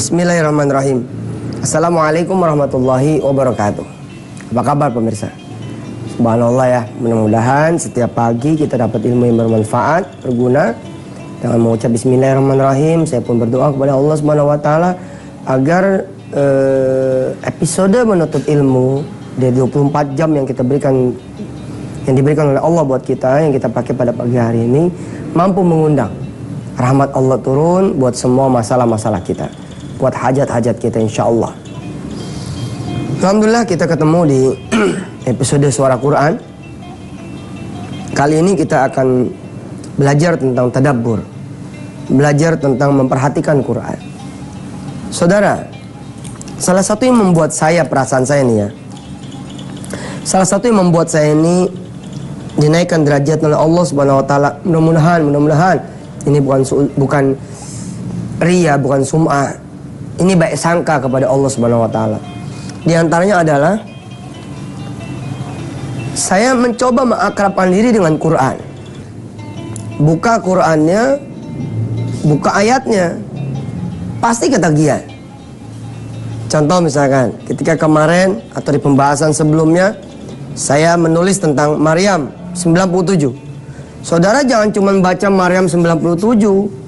Bismillahirrahmanirrahim. Assalamualaikum warahmatullahi wabarakatuh. Apa kabar pemirsa? Subhanallah ya, mudah-mudahan setiap pagi kita dapat ilmu yang bermanfaat, berguna. Dengan mengucap Bismillahirrahmanirrahim, saya pun berdoa kepada Allah Subhanahu wa taala agar episode menuntut ilmu dari 24 jam yang kita berikan, yang diberikan oleh Allah buat kita, yang kita pakai pada pagi hari ini, mampu mengundang rahmat Allah turun buat semua masalah-masalah kita, buat hajat-hajat kita insya Allah. Alhamdulillah kita ketemu di episode Suara Quran. Kali ini kita akan belajar tentang tadabbur, belajar tentang memperhatikan Quran. Saudara, salah satu yang membuat saya, perasaan saya nih ya, salah satu yang membuat saya ini dinaikkan derajat oleh Allah Subhanahu wa taala, mudah-mudahan ini bukan ria, bukan sum'ah. Ini baik sangka kepada Allah Subhanahu wa taala. Di antaranya adalah saya mencoba mengakrabkan diri dengan Quran. Buka Qurannya, buka ayatnya, pasti ketagihan. Contoh misalkan, ketika kemarin atau di pembahasan sebelumnya saya menulis tentang Maryam 97. Saudara jangan cuma baca Maryam 97,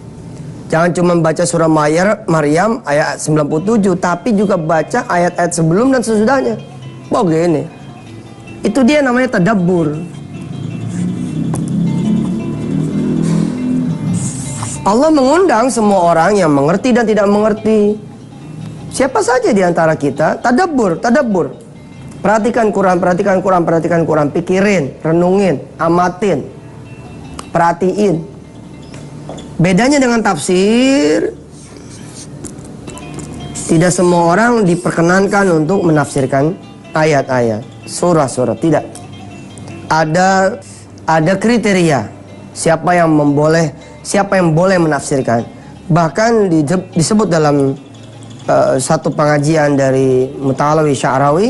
jangan cuma baca surah Maryam ayat 97, tapi juga baca ayat-ayat sebelum dan sesudahnya. Begini, itu dia namanya tadabbur. Allah mengundang semua orang yang mengerti dan tidak mengerti. Siapa saja di antara kita, tadabbur. Perhatikan Quran, pikirin, renungin, amatin, perhatiin. Bedanya dengan tafsir, tidak semua orang diperkenankan untuk menafsirkan ayat-ayat, surah-surah, tidak. Ada kriteria siapa yang boleh menafsirkan. Bahkan disebut dalam satu pengajian dari Muta'alawi Sya'rawi,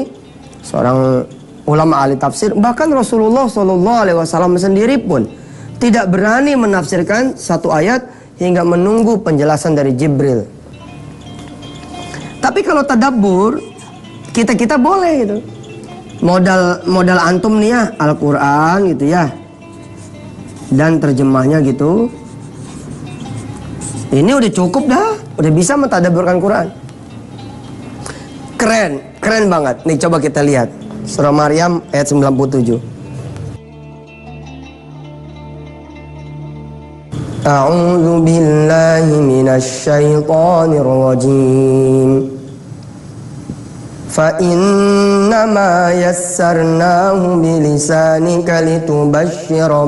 seorang ulama ahli tafsir, bahkan Rasulullah SAW sendiri pun tidak berani menafsirkan satu ayat hingga menunggu penjelasan dari Jibril. Tapi kalau tadabbur, kita boleh gitu. Modal antum nih ya, Al-Quran gitu ya, dan terjemahnya gitu. Ini udah cukup dah, udah bisa mentadabburkan Quran. Keren banget. Nih coba kita lihat surah Maryam ayat 97. A'udzu billahi minasy syaithanir rajim. Fa innama yassarnahu bilisanika litubashshira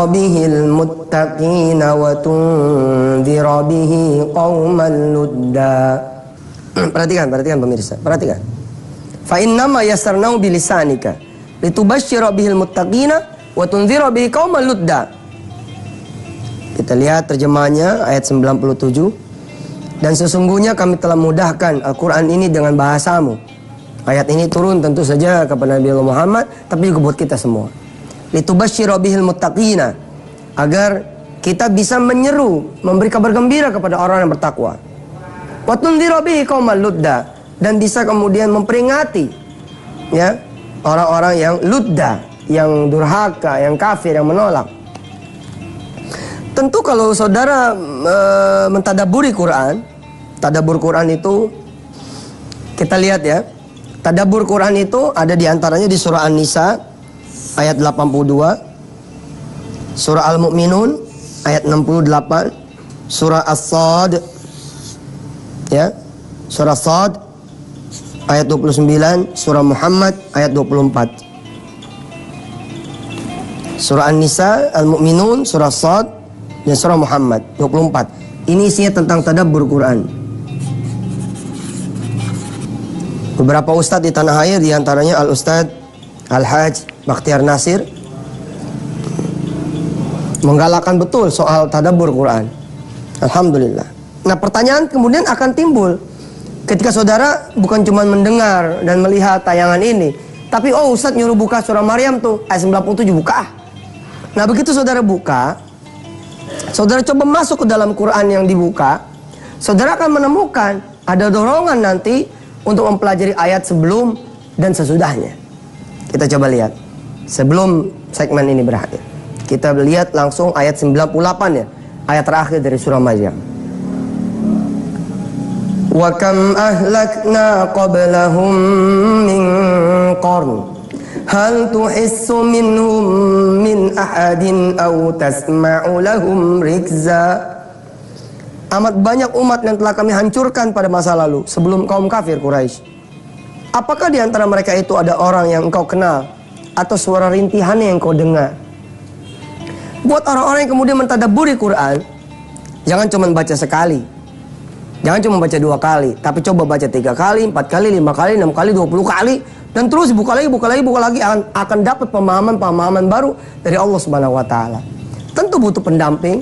bihil muttaqina wa tunzira bihi qauman ludda. Perhatikan pemirsa, perhatikan. Fa innama yassarnahu bilisanika litubashshira bihil muttaqina wa tunzira bihi qauman ludda. Kita lihat terjemahannya ayat 97. Dan sesungguhnya kami telah mudahkan Al-Quran ini dengan bahasamu. Ayat ini turun tentu saja kepada Nabi Muhammad, tapi juga buat kita semua. Litubashshira bihil muttaqina, agar kita bisa menyeru, memberi kabar gembira kepada orang yang bertakwa. Wa tunzira bihi qauman ludda, dan bisa kemudian memperingati ya orang-orang yang ludda, yang durhaka, yang kafir, yang menolak. Tentu kalau saudara mentadabburi Quran, tadabbur Quran itu kita lihat ya. Tadabbur Quran itu ada diantaranya di surah An-Nisa ayat 82, surah Al-Mu'minun ayat 68, surah As-Sad ya, surah Sad ayat 29, surah Muhammad ayat 24. Surah An-Nisa, Al-Mu'minun, surah Sad, dan surah Muhammad 24. Ini isinya tentang tadabbur Quran. Beberapa ustadz di tanah air, diantaranya Al-Ustadz Al-Hajj Bakhtiar Nasir, menggalakkan betul soal tadabbur Quran. Alhamdulillah. Nah, pertanyaan kemudian akan timbul ketika saudara bukan cuma mendengar dan melihat tayangan ini, tapi Ustadz nyuruh buka surah Maryam tuh ayat 97, buka. Nah, begitu saudara buka, Saudara coba masuk ke dalam Quran yang dibuka, saudara akan menemukan ada dorongan nanti untuk mempelajari ayat sebelum dan sesudahnya. Kita coba lihat sebelum segmen ini berakhir. Kita lihat langsung ayat 98 ya, ayat terakhir dari surah Maryam. Wa kam ahlakna qablahum min qarn hal tuhissu minhum min ahadin aw tasma'u lahum rikza. Amat banyak umat yang telah kami hancurkan pada masa lalu sebelum kaum kafir Quraisy. Apakah di antara mereka itu ada orang yang engkau kenal atau suara rintihannya yang kau dengar? Buat orang-orang yang kemudian mentadabburi Quran, jangan cuma baca sekali, jangan cuma baca 2 kali, tapi coba baca 3 kali, 4 kali, 5 kali, 6 kali, 20 kali, dan terus buka lagi, akan dapat pemahaman baru dari Allah Subhanahu wa taala. Tentu butuh pendamping,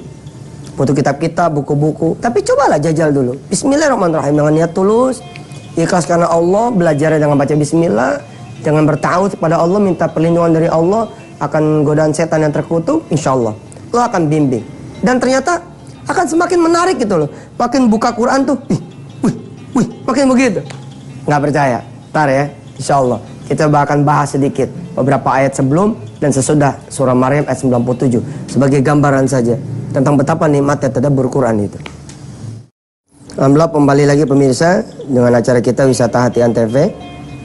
butuh kitab-kitab, buku-buku, tapi cobalah jajal dulu. Bismillahirrahmanirrahim, dengan niat tulus, ikhlas karena Allah, belajar dengan baca bismillah, jangan bertaut kepada Allah, minta perlindungan dari Allah akan godaan setan yang terkutuk. Insya Allah Allah akan bimbing, dan ternyata akan semakin menarik gitu loh. Makin buka Quran tuh, makin begitu. Nggak percaya? Ntar ya, insya Allah kita akan bahas sedikit beberapa ayat sebelum dan sesudah surah Maryam ayat 97 sebagai gambaran saja tentang betapa nikmatnya tadabbur Quran itu. Alhamdulillah, kembali lagi pemirsa dengan acara kita Wisata Hati Antv.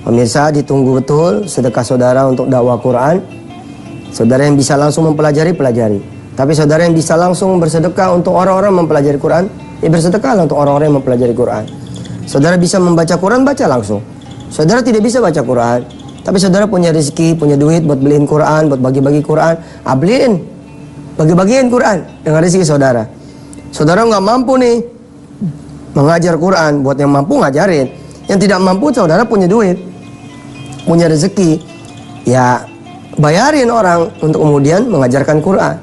Pemirsa, ditunggu betul sedekah saudara untuk dakwah Quran. Saudara yang bisa langsung mempelajari, pelajari. Tapi saudara yang bisa langsung bersedekah untuk orang-orang mempelajari Quran, ya bersedekahlah untuk orang-orang yang mempelajari Quran. Saudara bisa membaca Quran, baca langsung. Saudara tidak bisa baca Quran, tapi saudara punya rezeki, punya duit buat beliin Quran, buat bagi-bagi Quran, beliin, bagi-bagiin Quran dengan rezeki saudara. Saudara nggak mampu nih mengajar Quran, buat yang mampu ngajarin. Yang tidak mampu, saudara punya duit, punya rezeki, ya bayarin orang untuk kemudian mengajarkan Quran.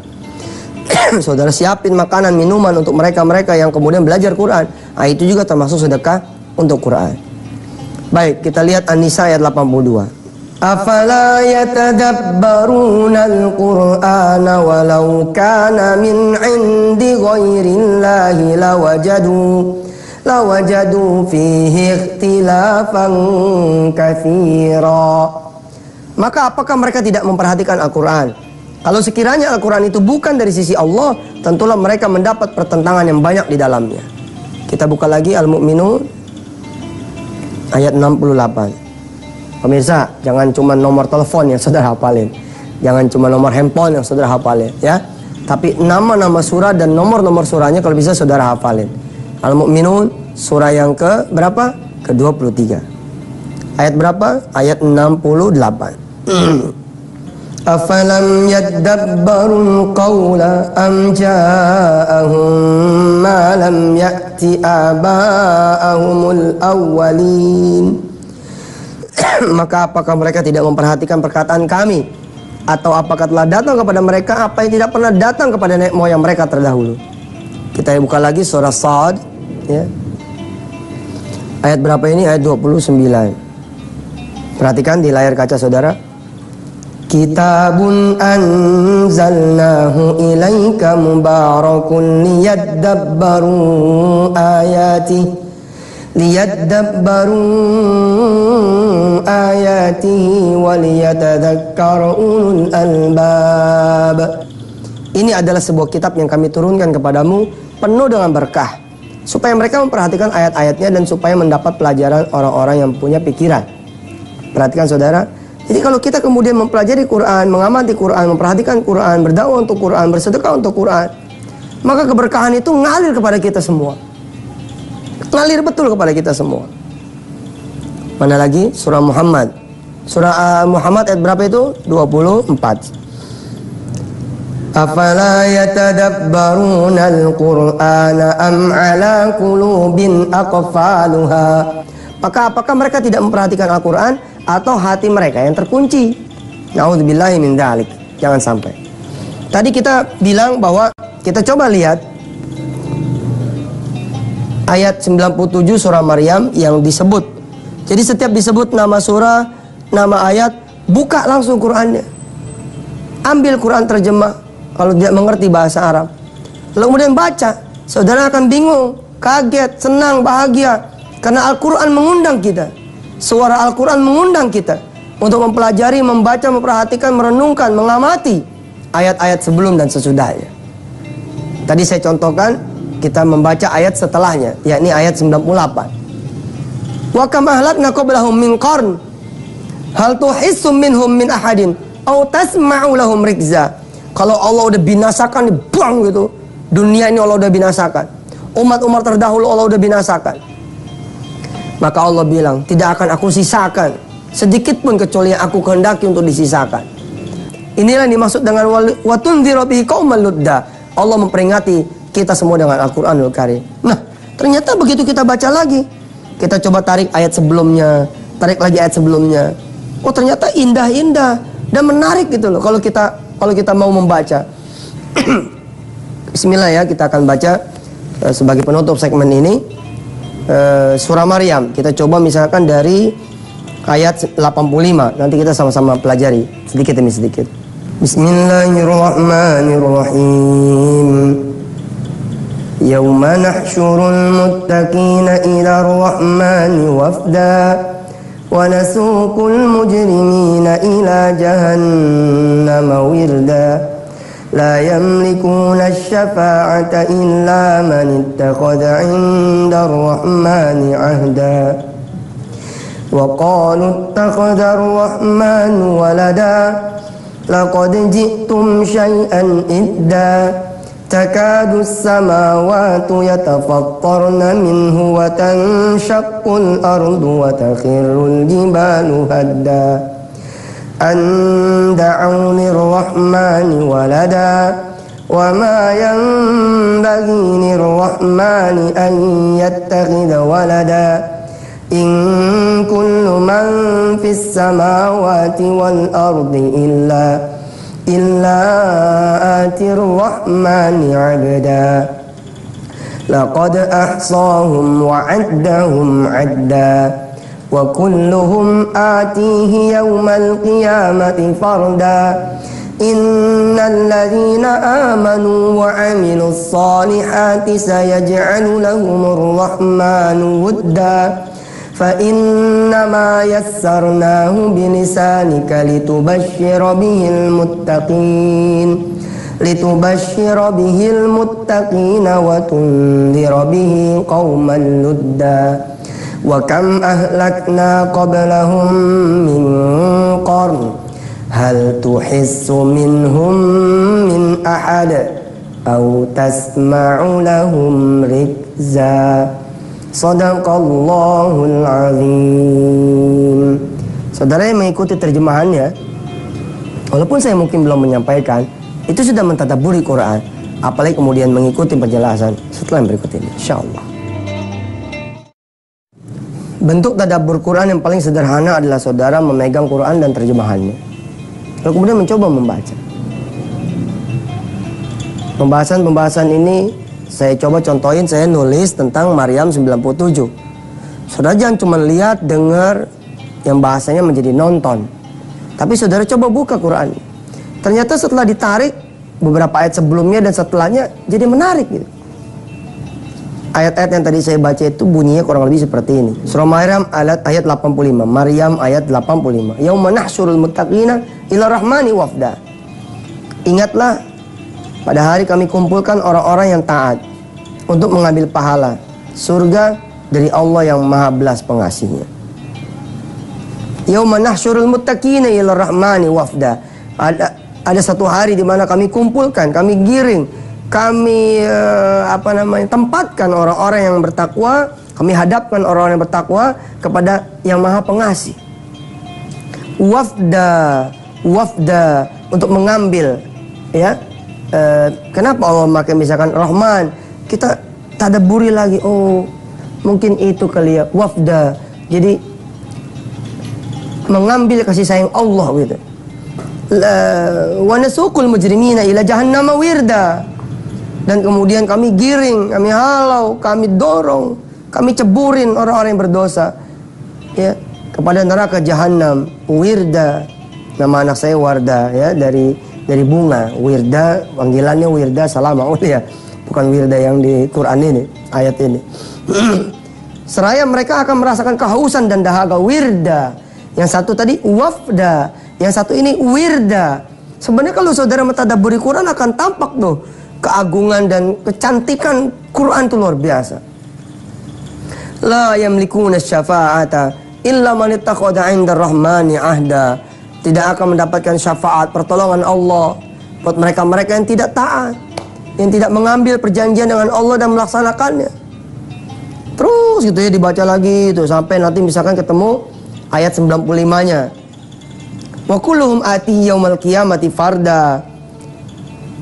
Saudara siapin makanan, minuman untuk mereka-mereka yang kemudian belajar Quran. Nah, itu juga termasuk sedekah untuk Quran. Baik, kita lihat An-Nisa ayat 82. Afala yatadabbaruna al-Qur'ana walau kana min 'indi ghairillahi lawajadu fihi ikhtilafan katsira. Maka apakah mereka tidak memperhatikan Al-Quran? Kalau sekiranya Al-Quran itu bukan dari sisi Allah, tentulah mereka mendapat pertentangan yang banyak di dalamnya. Kita buka lagi Al-Mu'minun ayat 68. Pemirsa, jangan cuma nomor telepon yang saudara hafalin, jangan cuma nomor handphone yang saudara hafalin, ya. Tapi nama-nama surah dan nomor-nomor surahnya kalau bisa saudara hafalin. Al-Mu'minun surah yang ke berapa? Ke-23. Ayat berapa? Ayat 68. Afalam yadabbarul qawla am ja'ahum ma lam ya'ti aba'ahumul awwalin. Maka apakah mereka tidak memperhatikan perkataan kami, atau apakah telah datang kepada mereka apa yang tidak pernah datang kepada nenek moyang mereka terdahulu? Kita buka lagi surah Shad, ya. Ayat berapa ini? Ayat 29. Perhatikan di layar kaca saudara. Kitabun anzalnahu ilaika mubarakun liyadabbaru ayatihi wa liyatadhakkara ulul albab. Ini adalah sebuah kitab yang kami turunkan kepadamu penuh dengan berkah, supaya mereka memperhatikan ayat-ayatnya dan supaya mendapat pelajaran orang-orang yang punya pikiran. Perhatikan saudara. Jadi kalau kita kemudian mempelajari Quran, mengamati Quran, memperhatikan Quran, berdakwah untuk Quran, bersedekah untuk Quran, maka keberkahan itu ngalir kepada kita semua. Ngalir betul kepada kita semua. Mana lagi? Surah Muhammad. Surah Muhammad ayat berapa itu? 24. Afala yatadabbaruna al-Qur'ana am ala qulubin aqfaluha. Maka apakah mereka tidak memperhatikan Al-Quran atau hati mereka yang terkunci? Na'udzubillahi min dzalik. Jangan sampai. Tadi kita bilang bahwa kita coba lihat ayat 97 surah Maryam yang disebut. Jadi setiap disebut nama surah, nama ayat, buka langsung Qurannya. Ambil Quran terjemah kalau tidak mengerti bahasa Arab. Lalu kemudian baca, saudara akan bingung, kaget, senang, bahagia. Karena Al-Quran mengundang kita. Suara Al-Quran mengundang kita untuk mempelajari, membaca, memperhatikan, merenungkan, mengamati ayat-ayat sebelum dan sesudahnya. Tadi saya contohkan, kita membaca ayat setelahnya, yakni ayat 98. Wa kam ahlakna qablahum min qarn hal tuhissu minhum min ahadin aw tasma'u lahum rikza. Kalau Allah udah binasakan, dibuang gitu. Dunia ini Allah udah binasakan. Umat-umat terdahulu Allah udah binasakan. Maka Allah bilang, tidak akan aku sisakan sedikit pun kecuali yang aku kehendaki untuk disisakan. Inilah yang dimaksud dengan wa tunziru bihi qauman ludda. Allah memperingati kita semua dengan Al-Qur'anul Karim. Nah, ternyata begitu kita baca lagi, kita coba tarik ayat sebelumnya, tarik lagi ayat sebelumnya. Oh, ternyata indah-indah dan menarik gitu loh kalau kita mau membaca. Bismillah ya, kita akan baca sebagai penutup segmen ini surah Maryam. Kita coba misalkan dari ayat 85. Nanti kita sama-sama pelajari sedikit demi sedikit. Bismillahirrahmanirrahim. Yauma nahsyurul muttaqina ila ar-rahmani wafda wa nasuqul mujrimina ila jahannama wirda. لا يملكون الشفاعة إلا من اتخذ عند الرحمن عهدا وقالوا اتخذ الرحمن ولدا لقد جئتم شيئا إدا تكاد السماوات يتفطرن منه وتنشق الأرض وتخر الجبال هدا أن دعوا للرحمن ولدا وما ينبغي للرحمن أن يتخذ ولدا إن كل من في السماوات والأرض إلا آتي الرحمن عبدا لقد أحصاهم وعدهم عدا وكلهم آتيه يوم القيامة فردا إن الذين آمنوا وعملوا الصالحات سيجعل لهم الرحمن ودا فإنما يسرناه بلسانك لتبشر به المتقين وتنذر به قوما لدا وكم أهلكنا قبلهم من قرن هل تحس منهم من أحد أو تسمع لهم ركزا صدق Allahul Azim. Saudara yang mengikuti terjemahannya, walaupun saya mungkin belum menyampaikan, itu sudah mentadabburi Quran, apalagi kemudian mengikuti penjelasan setelah yang berikut ini, insyaallah. Bentuk tadabbur Quran yang paling sederhana adalah saudara memegang Quran dan terjemahannya, lalu kemudian mencoba membaca. Pembahasan-pembahasan ini saya coba contohin, saya nulis tentang Maryam 97. Saudara jangan cuma lihat, dengar, yang bahasanya menjadi nonton. Tapi saudara coba buka Quran. Ternyata setelah ditarik, beberapa ayat sebelumnya dan setelahnya jadi menarik gitu. Ayat-ayat yang tadi saya baca itu bunyinya kurang lebih seperti ini. Surah Maryam ayat 85. Maryam ayat 85. Yauma nahsyurul muttaqina ila rahmani wafda. Ingatlah, pada hari kami kumpulkan orang-orang yang taat untuk mengambil pahala surga dari Allah yang Maha Belas Pengasihnya. Yauma nahsyurul muttaqina ila rahmani wafda. Ada satu hari di mana kami kumpulkan, kami giring, kami tempatkan orang-orang yang bertakwa, kami hadapkan orang-orang yang bertakwa kepada yang Maha Pengasih. Wafda untuk mengambil, ya. Kenapa Allah memakai misalkan Rahman? Kita tadabburi lagi, oh mungkin itu kali ya, wafda. Jadi mengambil kasih sayang Allah gitu. Wa nasuqul mujrimina ila jahannama wirda. Dan kemudian kami giring, kami halau, kami dorong, kami ceburin orang-orang yang berdosa, ya, kepada neraka jahanam. Wirda, nama anak saya Warda, ya, dari bunga. Wirda, panggilannya Wirda Salama, ya. bukan wirda yang di Quran ini, ayat ini. Seraya mereka akan merasakan kehausan dan dahaga. Wirda. Yang satu tadi wafda, yang satu ini wirda. Sebenarnya kalau saudara mentadabburi Quran akan tampak tuh keagungan dan kecantikan Quran itu luar biasa. La yamlikuna syafa'ata illa man ittakhadha 'inda rahmani ahda. Tidak akan mendapatkan syafaat, pertolongan Allah buat mereka-mereka yang tidak taat, yang tidak mengambil perjanjian dengan Allah dan melaksanakannya. Terus gitu ya dibaca lagi itu sampai nanti misalkan ketemu ayat 95-nya. Wa kulluhum ati yaumal qiyamati farda.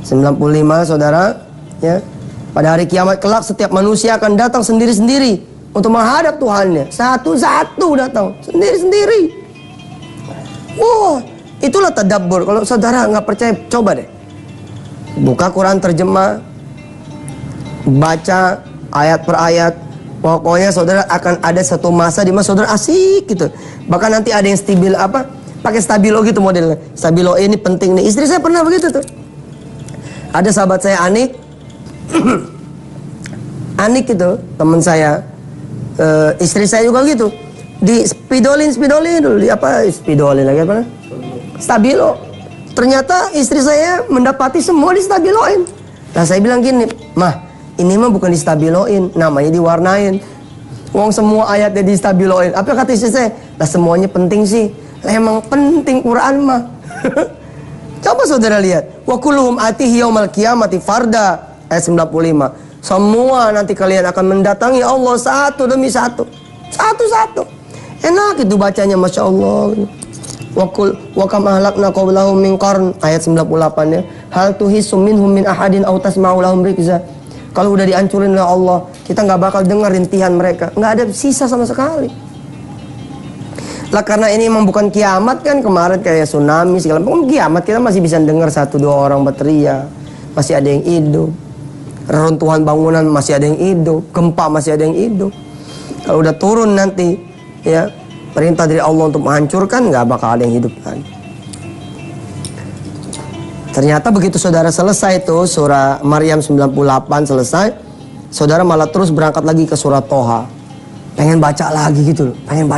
95 saudara, ya. Pada hari kiamat kelak setiap manusia akan datang sendiri-sendiri untuk menghadap Tuhannya. Satu-satu datang, sendiri-sendiri. Wah, itulah tadabbur. Kalau saudara nggak percaya, coba deh. Buka Quran terjemah, baca ayat per ayat. Pokoknya saudara akan ada satu masa di mana saudara asik gitu. Bahkan nanti ada yang pakai stabilo gitu modelnya. Stabilo ini penting nih. Istri saya pernah begitu tuh. Ada sahabat saya Anik. Anik itu teman saya. Istri saya juga gitu. Di spidolin dulu. Spidolin lagi apa? Stabilo. Ternyata istri saya mendapati semua di stabiloin. Nah saya bilang gini, Mah, ini mah bukan distabiloin, namanya diwarnain. Wong semua ayatnya distabiloin. Apa kata istri saya? Lah semuanya penting sih. Lah emang penting Quran mah. Coba saudara lihat. Wa kulluhum atihi yaumal qiyamati farda. Ayat 95. Semua nanti kalian akan mendatangi Allah satu demi satu. Satu-satu. Enak itu bacanya, Masya Allah. Wa kam ahlakna qablahum min qarn. Ayat 98 ya. Hal tuhisum minhum min ahadin aw tasma'u lahum rikza. Kalau udah dihancurin oleh Allah, kita nggak bakal dengar rintihan mereka, nggak ada sisa sama sekali. Lah karena ini memang bukan kiamat kan, kemarin kayak tsunami segala macam. Kiamat kita masih bisa dengar 1-2 orang berteriak, masih ada yang hidup. Reruntuhan bangunan masih ada yang hidup, gempa masih ada yang hidup. Kalau udah turun nanti, ya perintah dari Allah untuk menghancurkan, nggak bakal ada yang hidup lagi. Ternyata begitu saudara selesai tuh surah Maryam 98 selesai, saudara malah terus berangkat lagi ke surah Toha. Pengen baca lagi gitu loh, pengen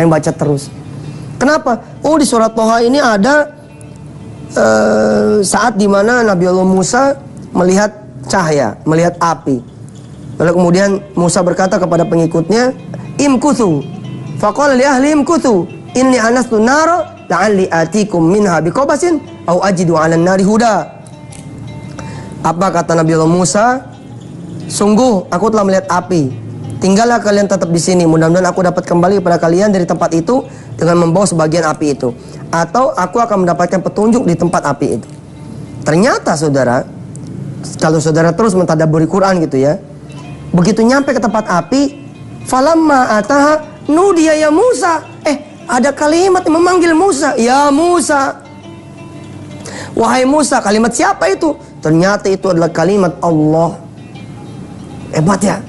baca terus. Kenapa? Oh di surah Toha ini ada saat dimana Nabi Allah Musa melihat cahaya, melihat api. Lalu kemudian Musa berkata kepada pengikutnya, Imkuthu, faqala li ahli imkuthu, inni anastu nara la'alli atikum minha biqabasin au ajidu 'alan nari huda. Apa kata Nabi Allah Musa? Sungguh aku telah melihat api. Tinggallah kalian tetap di sini. Mudah-mudahan aku dapat kembali kepada kalian dari tempat itu dengan membawa sebagian api itu, atau aku akan mendapatkan petunjuk di tempat api itu. Ternyata saudara, kalau saudara terus mentadabburi Quran gitu ya, begitu nyampe ke tempat api, falamma ataha nudiya ya Musa. Ada kalimat yang memanggil Musa, ya Musa. Wahai Musa, kalimat siapa itu? Ternyata itu adalah kalimat Allah. Hebat ya.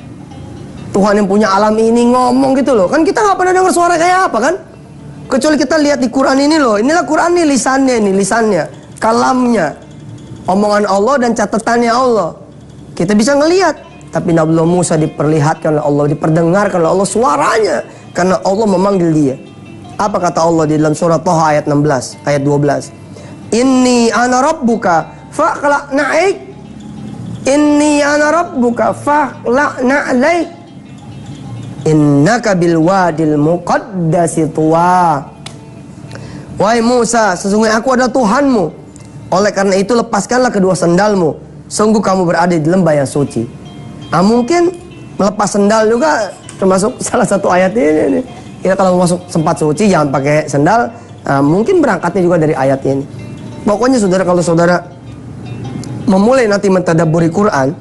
Tuhan yang punya alam ini ngomong gitu loh. Kan kita nggak pernah dengar suara kayak apa kan? Kecuali kita lihat di Quran ini loh. Inilah Quran ini lisannya, kalamnya. Omongan Allah dan catatannya Allah. Kita bisa ngelihat. Tapi Nabi Musa diperlihatkan oleh Allah, diperdengarkan oleh Allah suaranya. Karena Allah memanggil dia. Apa kata Allah di dalam surah Toha ayat 16, ayat 12? Inni ana rabbuka fa'la' na'ik. Inni ana rabbuka fa'la' na'laik. Innaka bil wadil muqaddasi tuwa. Wahai Musa, sesungguhnya aku adalah Tuhanmu. Oleh karena itu lepaskanlah kedua sandalmu. Sungguh kamu berada di lembah yang suci. Nah mungkin melepas sandal juga termasuk salah satu ayat ini. Kita kalau masuk tempat suci jangan pakai sandal. Mungkin berangkatnya juga dari ayat ini. Pokoknya saudara, kalau saudara memulai nanti mentadabburi Quran,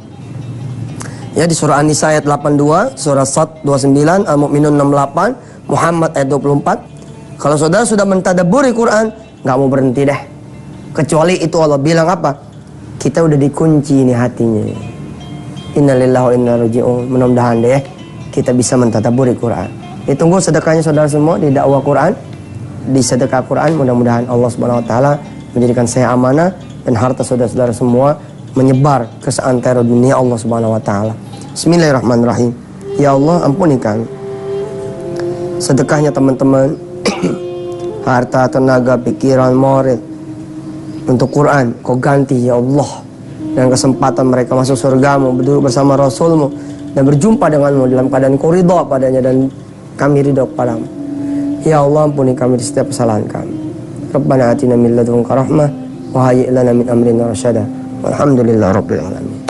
ya di surah An-Nisa ayat 82, surah Sad 29, Al-Mu'minun 68, Muhammad ayat 24. Kalau saudara sudah mentadabburi Quran, nggak mau berhenti deh. Kecuali itu Allah bilang apa? Kita udah dikunci ini hatinya. Innalillahi wa inna ilaihi raji'un. Mudah-mudahan deh kita bisa mentadabburi Quran. Ditunggu sedekahnya saudara semua di dakwah Quran, di sedekah Quran. Mudah-mudahan Allah Subhanahu wa taala menjadikan saya amanah dan harta saudara-saudara semua menyebar ke seantero dunia Allah Subhanahu wa taala. Bismillahirrahmanirrahim. Ya Allah, ampuni kami. Sedekahnya teman-teman, harta, tenaga, pikiran, moral untuk Quran, Kau ganti ya Allah, dan kesempatan mereka masuk surgamu, berduduk bersama Rasulmu, dan berjumpa denganmu dalam keadaan Kau ridha padanya dan kami ridha kepadamu. Ya Allah, ampuni kami di setiap kesalahan kami. Rabbana atina min ladunka rahmah wa hayyi' lana min amrina rasyada. Walhamdulillahirabbil alamin.